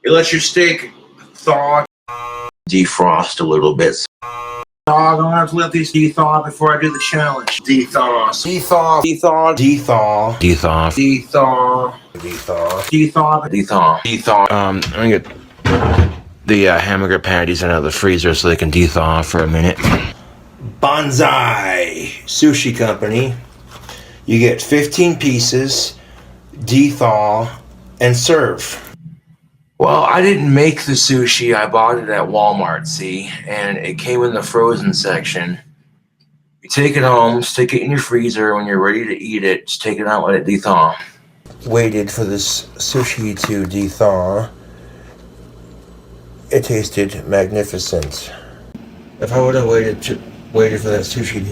You let your steak thaw, defrost a little bit. I'm gonna have to let these dethaw before I do the challenge. Dethaw. Dethaw. Dethaw. Dethaw. Dethaw. Dethaw. Dethaw. Dethaw. Dethaw. Dethaw. I'm gonna get the hamburger patties out of the freezer so they can dethaw for a minute. Bonsai Sushi Company. You get 15 pieces, dethaw, and serve. Well, I didn't make the sushi. I bought it at Walmart, see? And it came in the frozen section. You take it home, stick it in your freezer. When you're ready to eat it, just take it out, let it dethaw. Waited for this sushi to dethaw. It tasted magnificent. If I would have waited for that sushi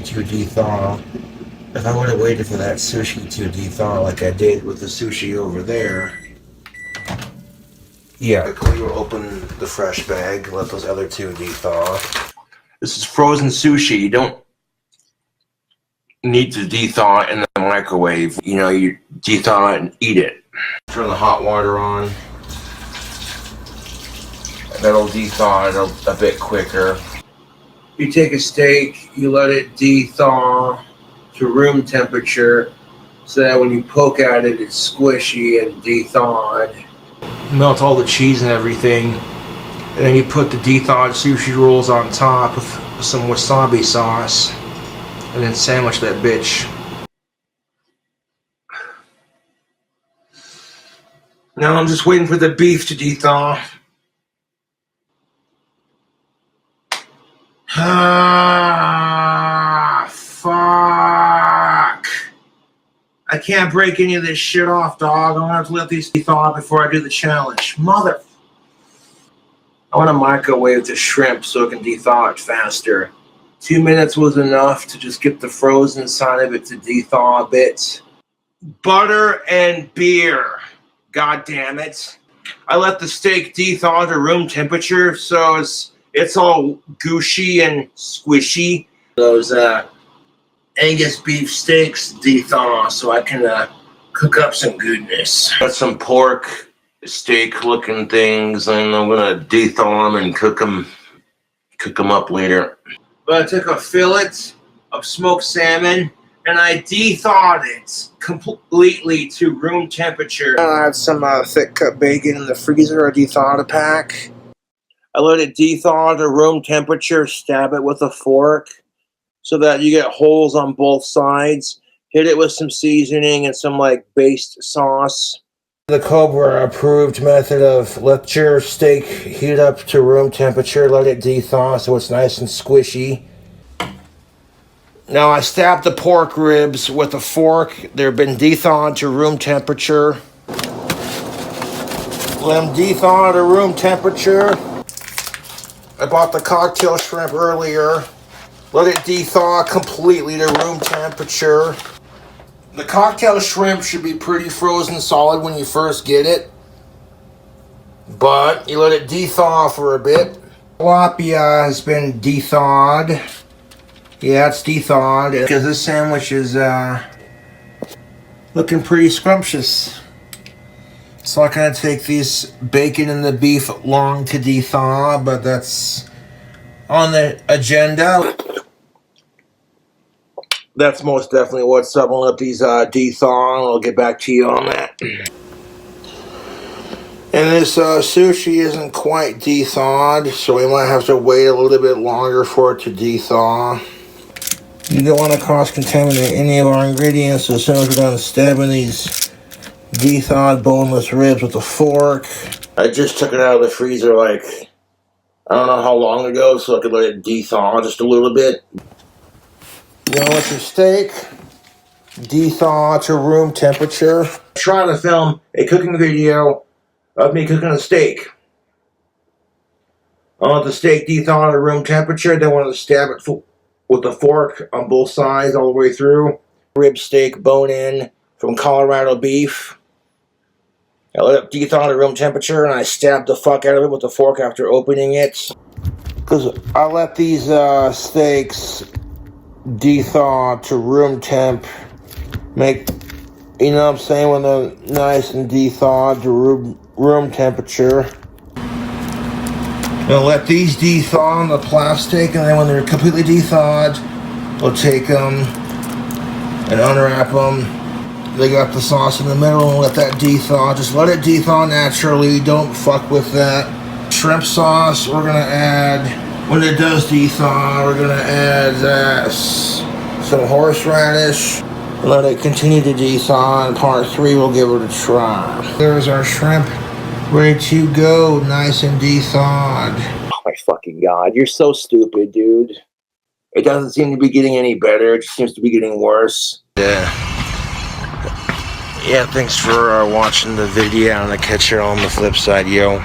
to dethaw, if I would have waited for that sushi to dethaw like I did with the sushi over there, yeah, quickly we'll open the fresh bag, let those other two dethaw. This is frozen sushi. You don't need to dethaw in the microwave. You know, you dethaw it and eat it. Turn the hot water on. That'll dethaw it a bit quicker. You take a steak, you let it dethaw to room temperature so that when you poke at it, it's squishy and dethawed. Melt all the cheese and everything, and then you put the dethawed sushi rolls on top with some wasabi sauce, and then sandwich that bitch. Now I'm just waiting for the beef to dethaw. Ah, fuck. I can't break any of this shit off, dog. I'm gonna have to let these thaw before I do the challenge. Mother. I want to microwave the shrimp so it can dethaw it faster. 2 minutes was enough to just get the frozen side of it to dethaw a bit. Butter and beer. God damn it. I let the steak dethaw to room temperature so it's all gushy and squishy. Those Angus beef steaks dethaw so I can cook up some goodness. Got some pork, steak looking things, and I'm gonna dethaw them and cook them up later. But I took a fillet of smoked salmon and I dethawed it completely to room temperature. I had some thick cut bacon in the freezer. I dethawed a pack. I let it dethaw to room temperature, stab it with a fork so that you get holes on both sides. Hit it with some seasoning and some like based sauce. The Cobra approved method of let your steak heat up to room temperature, let it dethaw so it's nice and squishy. Now I stabbed the pork ribs with a fork. They've been dethawed to room temperature. Let them dethaw to room temperature. I bought the cocktail shrimp earlier. Let it dethaw completely to room temperature. The cocktail shrimp should be pretty frozen solid when you first get it, but you let it dethaw for a bit. Tilapia has been dethawed. Yeah, it's dethawed because this sandwich is looking pretty scrumptious. It's not going to take these bacon and the beef long to dethaw, but that's on the agenda. That's most definitely what's up. I'll let these dethaw and I'll get back to you on that. And this sushi isn't quite dethawed, so we might have to wait a little bit longer for it to dethaw. You don't want to cross-contaminate any of our ingredients, so as soon as we're done stabbing these dethawed boneless ribs with a fork. I just took it out of the freezer like, I don't know how long ago, so I could let it dethaw just a little bit. You know, let your steak dethaw to room temperature. Trying to film a cooking video of me cooking a steak. I want the steak dethaw to room temperature, then I want to stab it with a fork on both sides all the way through. Rib steak, bone in, from Colorado beef. I let it dethaw to room temperature and I stabbed the fuck out of it with a fork after opening it. Because I let these steaks dethaw to room temp, make You know what I'm saying? When they're nice and de-thawed to room temperature. We'll let these de-thaw in the plastic, and then when they're completely de-thawed, we'll take them and unwrap them. They got the sauce in the middle, and let that de-thaw. Just let it de-thaw naturally. Don't fuck with that. Shrimp sauce, we're gonna add, when it does de-thaw, we're gonna add some horseradish. Let it continue to de-thaw, and part 3 we'll give it a try. There's our shrimp, ready to go, nice and de-thawed. Oh my fucking god, you're so stupid, dude. It doesn't seem to be getting any better, it just seems to be getting worse. Yeah, thanks for watching the video, and I'll catch you on the flip side, yo.